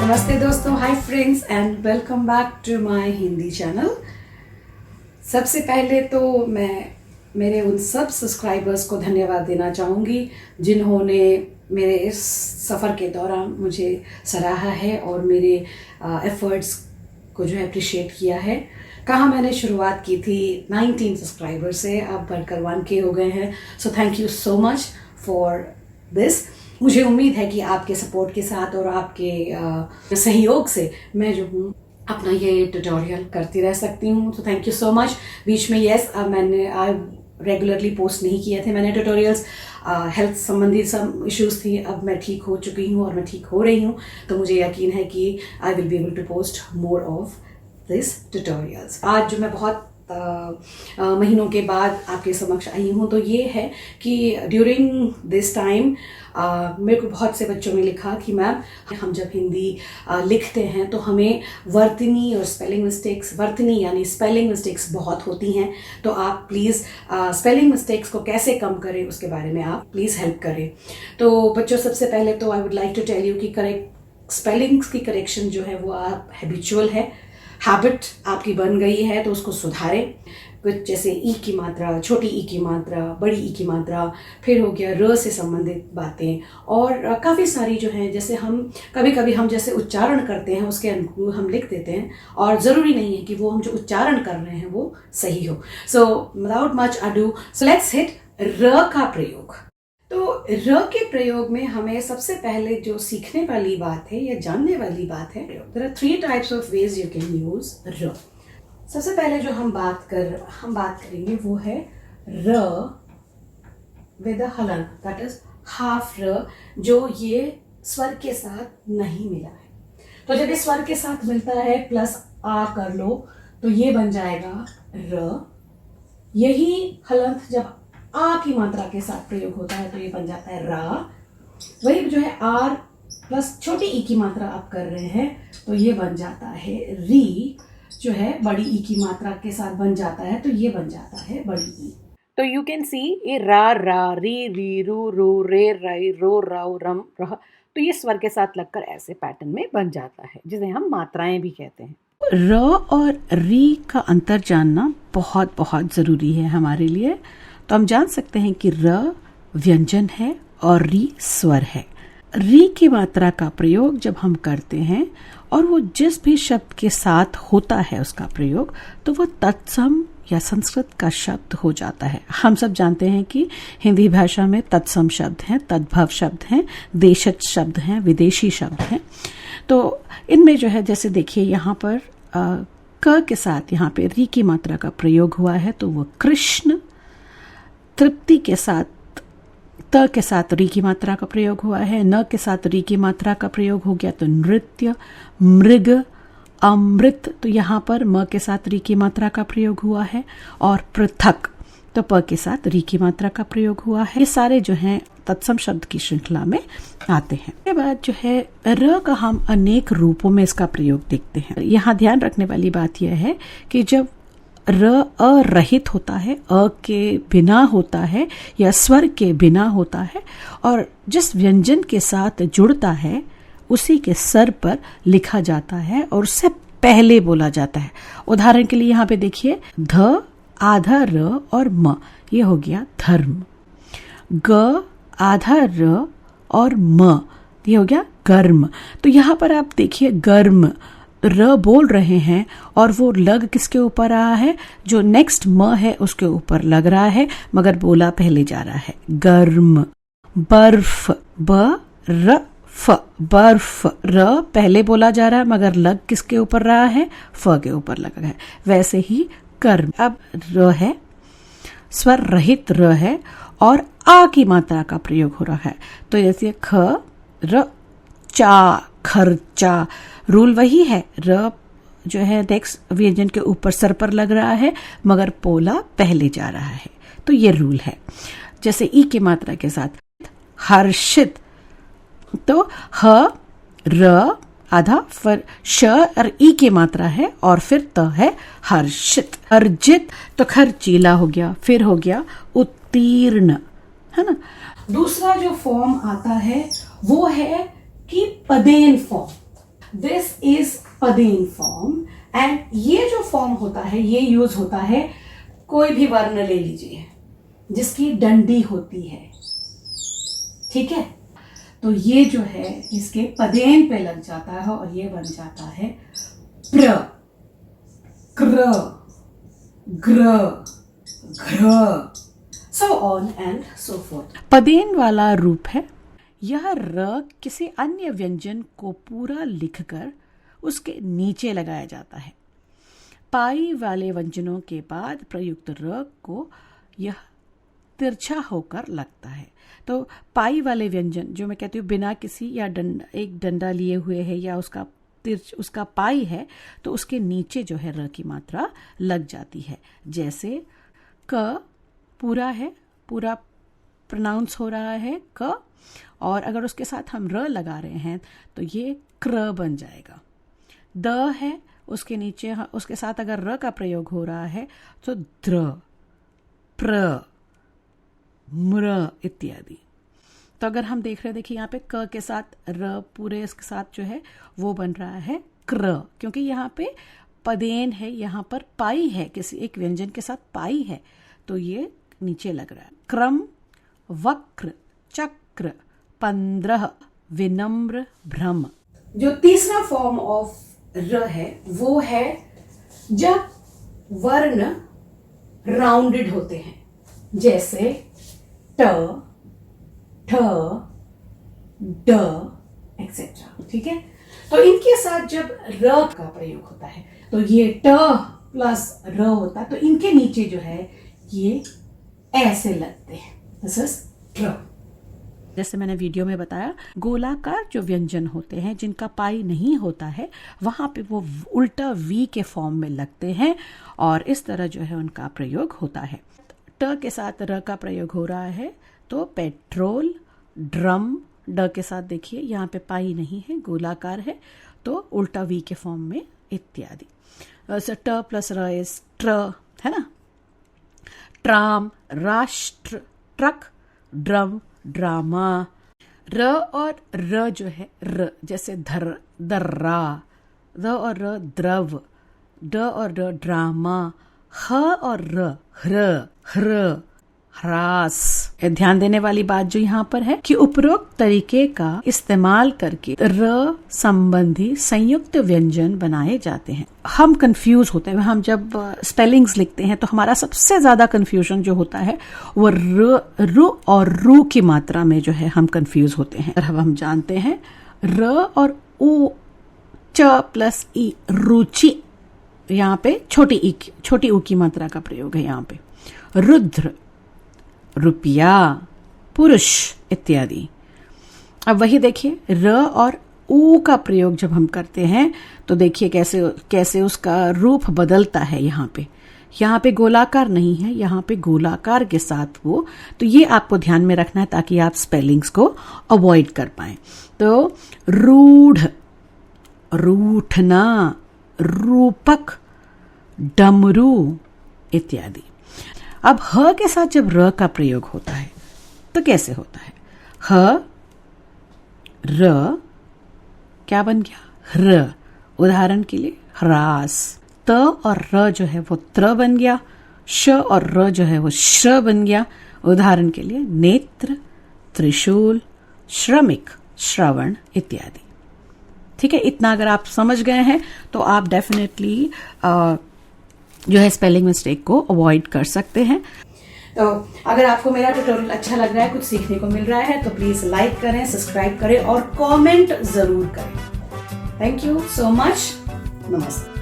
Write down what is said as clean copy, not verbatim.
नमस्ते दोस्तों, hi friends and welcome back to my Hindi channel. सबसे पहले तो मैं मेरे उन सब सब्सक्राइबर्स को धन्यवाद देना चाहूँगी जिन्होंने मेरे इस सफ़र के दौरान मुझे सराहा है और मेरे एफर्ट्स को जो है अप्रिशिएट किया है। कहाँ मैंने शुरुआत की थी 19 सब्सक्राइबर से, अब बढ़कर 1K हो गए हैं। So thank you so much for this. मुझे उम्मीद है कि आपके सपोर्ट के साथ और आपके सहयोग से मैं जो हूँ अपना ये ट्यूटोरियल करती रह सकती हूँ। तो थैंक यू सो मच। बीच में मैंने रेगुलरली पोस्ट नहीं किए थे मैंने ट्यूटोरियल्स, हेल्थ संबंधी सब इश्यूज थी। अब मैं ठीक हो चुकी हूँ और मैं ठीक हो रही हूँ, तो मुझे यकीन है कि I will be able to post more of this tutorials. आज जो मैं बहुत महीनों के बाद आपके समक्ष आई हूँ तो ये है कि ड्यूरिंग दिस टाइम मेरे को बहुत से बच्चों ने लिखा कि मैम, हम जब हिंदी लिखते हैं तो हमें वर्तनी और स्पेलिंग मिस्टेक्स, वर्तनी यानी स्पेलिंग मिस्टेक्स बहुत होती हैं, तो आप प्लीज़ स्पेलिंग मिस्टेक्स को कैसे कम करें उसके बारे में आप प्लीज़ हेल्प करें। तो बच्चों, सबसे पहले तो I would like to tell you कि करेक्ट स्पेलिंग्स की करेक्शन जो है वो आप हैबिचुअल है, हैबिट आपकी बन गई है, तो उसको सुधारें। कुछ जैसे ई की मात्रा, छोटी ई की मात्रा, बड़ी ई की मात्रा, फिर हो गया र से संबंधित बातें, और काफ़ी सारी जो हैं, जैसे हम कभी कभी हम जैसे उच्चारण करते हैं उसके अनुकूल हम लिख देते हैं, और ज़रूरी नहीं है कि वो हम जो उच्चारण कर रहे हैं वो सही हो। So without much ado, so let's hit र का प्रयोग। तो र के प्रयोग में हमें सबसे पहले जो सीखने वाली बात है या जानने वाली बात है, there are 3 types of ways you can use र। सबसे पहले जो हम बात करेंगे वो है र विद अ हलंत, दैट इज हाफ र, जो ये स्वर के साथ नहीं मिला है। तो जब ये स्वर के साथ मिलता है प्लस आ कर लो तो ये बन जाएगा र। यही हलंत जब आ की मात्रा के साथ प्रयोग होता है तो ये बन जाता है रा। वही जो है आर प्लस छोटी ई की मात्रा आप कर रहे हैं तो ये बन जाता है री, जो है बड़ी ई की मात्रा के साथ बन जाता है तो ये बन जाता है बड़ी ई। तो यू कैन सी ये रा रा री री रू रू रे राई रो राव रम रह, तो ये स्वर के साथ लगकर ऐसे पैटर्न में बन जाता है जिसे हम मात्राएं भी कहते हैं। र और री का अंतर जानना बहुत बहुत ज़रूरी है हमारे लिए। तो हम जान सकते हैं कि र व्यंजन है और री स्वर है। री की मात्रा का प्रयोग जब हम करते हैं और वो जिस भी शब्द के साथ होता है उसका प्रयोग, तो वो तत्सम या संस्कृत का शब्द हो जाता है। हम सब जानते हैं कि हिंदी भाषा में तत्सम शब्द हैं, तद्भव शब्द हैं, देशज शब्द हैं, विदेशी शब्द हैं। तो इनमें जो है, जैसे देखिए यहाँ पर क के साथ यहाँ पे री की मात्रा का प्रयोग हुआ है तो वो कृष्ण। तृप्ति के साथ त के साथ री की मात्रा का प्रयोग हुआ है, न के साथ री की मात्रा का प्रयोग हो गया तो नृत्य, मृग, अमृत, तो यहाँ पर म के साथ री की मात्रा का प्रयोग हुआ है, और पृथक तो प के साथ री की मात्रा का प्रयोग हुआ है। ये सारे जो हैं तत्सम शब्द की श्रृंखला में आते हैं। इसके बाद जो है र का हम अनेक रूपों में इसका प्रयोग देखते हैं। यहाँ ध्यान रखने वाली बात यह है कि जब र अरहित होता है, अ के बिना होता है या स्वर के बिना होता है, और जिस व्यंजन के साथ जुड़ता है उसी के सर पर लिखा जाता है और उससे पहले बोला जाता है। उदाहरण के लिए यहाँ पे देखिए, ध आधा र और म, ये हो गया धर्म। ग आधा र और म, ये हो गया गर्म। तो यहाँ पर आप देखिए, गर्म र बोल रहे हैं और वो लग किसके ऊपर रहा है, जो नेक्स्ट म है उसके ऊपर लग रहा है, मगर बोला पहले जा रहा है गर्म। बर्फ, ब र फ, बर्फ, र पहले बोला जा रहा है मगर लग किसके ऊपर रहा है, फ के ऊपर लगा है। वैसे ही कर्म, अब र है, स्वर रहित र है और आ की मात्रा का प्रयोग हो रहा है, तो जैसे ख र चा, खर्चा। रूल वही है, र जो है नेक्स्ट व्यंजन के ऊपर सर पर लग रहा है मगर पोला पहले जा रहा है, तो ये रूल है। जैसे ई की मात्रा के साथ हर्षित, तो ह र आधा, फिर श और ई की मात्रा है और फिर त है हर्षित। अर्जित तो खर्चीला हो गया, फिर हो गया उत्तीर्ण, है ना। दूसरा जो फॉर्म आता है वो है कि पदेन फॉर्म। दिस इज पदेन फॉर्म एंड ये जो फॉर्म होता है ये यूज होता है, कोई भी वर्ण ले लीजिए जिसकी डंडी होती है, ठीक है। तो ये जो है इसके पदेन पे लग जाता है और ये बन जाता है प्र, क्र, ग्र, घ्र, so on and so forth. पदेन वाला रूप है। यह र किसी अन्य व्यंजन को पूरा लिखकर उसके नीचे लगाया जाता है। पाई वाले व्यंजनों के बाद प्रयुक्त र को यह तिरछा होकर लगता है। तो पाई वाले व्यंजन जो मैं कहती हूँ बिना किसी या एक डंडा लिए हुए है या उसका पाई है, तो उसके नीचे जो है र की मात्रा लग जाती है। जैसे क पूरा है, पूरा प्रोनाउंस हो रहा है क, और अगर उसके साथ हम र लगा रहे हैं तो ये क्र बन जाएगा। द है, उसके नीचे उसके साथ अगर र का प्रयोग हो रहा है तो द्र, प्र, म्र इत्यादि। तो अगर हम देख रहे हैं, देखिए यहाँ पे क के साथ र पूरे इसके साथ जो है वो बन रहा है क्र, क्योंकि यहाँ पे पदेन है, यहाँ पर पाई है, किसी एक व्यंजन के साथ पाई है तो ये नीचे लग रहा है। क्रम, वक्र, चक्र, 15, विनम्र, भ्रम। जो तीसरा फॉर्म ऑफ र है वो है जब वर्ण राउंडेड होते हैं, जैसे ट, ठ, ड एक्सेट्रा, ठीक है। तो इनके साथ जब र का प्रयोग होता है तो ये ट प्लस र होता है, तो इनके नीचे जो है ये ऐसे लगते हैं, दिस इज ट्र। जैसे मैंने वीडियो में बताया, गोलाकार जो व्यंजन होते हैं जिनका पाई नहीं होता है वहां पे वो उल्टा वी के फॉर्म में लगते हैं और इस तरह जो है उनका प्रयोग होता है। ट के साथ र का प्रयोग हो रहा है तो पेट्रोल, ड्रम, ड के साथ देखिए यहाँ पे पाई नहीं है, गोलाकार है तो उल्टा वी के फॉर्म में इत्यादि। ट प्लस र इज ट्र, है ना। ट्राम, राष्ट्र, ट्रक, ड्रम, ड्रामा। र और र जो है र, जैसे धर, दर्रा, द और र द्रव, ड और र ड्रामा, ह और र ह्र, ह्र, ह्रास। ध्यान देने वाली बात जो यहाँ पर है कि उपरोक्त तरीके का इस्तेमाल करके र संबंधी संयुक्त व्यंजन बनाए जाते हैं। हम कंफ्यूज होते हैं, हम जब स्पेलिंग्स लिखते हैं तो हमारा सबसे ज्यादा कंफ्यूजन जो होता है वो रु और रू की मात्रा में जो है हम कंफ्यूज होते हैं। अब हम जानते हैं र और उ, च प्लस ई, रुचि। यहाँ पे छोटी ऊ की मात्रा का प्रयोग है यहाँ पे। रुद्र, रुपया, पुरुष इत्यादि। अब वही देखिए र और ऊ का प्रयोग जब हम करते हैं तो देखिए कैसे उसका रूप बदलता है। यहाँ पे गोलाकार नहीं है, यहाँ पे गोलाकार के साथ वो, तो ये आपको ध्यान में रखना है ताकि आप स्पेलिंग्स को अवॉइड कर पाए। तो रूढ़, रूठना, रूपक, डमरू इत्यादि। अब ह के साथ जब र का प्रयोग होता है तो कैसे होता है? ह, र क्या बन गया? ह्र। उदाहरण के लिए ह्रास। त और र जो है वो त्र बन गया। श और र जो है वो श्र बन गया। उदाहरण के लिए नेत्र, त्रिशूल, श्रमिक, श्रवण इत्यादि। ठीक है, इतना अगर आप समझ गए हैं तो आप डेफिनेटली जो है स्पेलिंग मिस्टेक को अवॉइड कर सकते हैं। तो अगर आपको मेरा ट्यूटोरियल अच्छा लग रहा है, कुछ सीखने को मिल रहा है, तो प्लीज लाइक करें, सब्सक्राइब करें और कमेंट जरूर करें। Thank you so much. नमस्ते।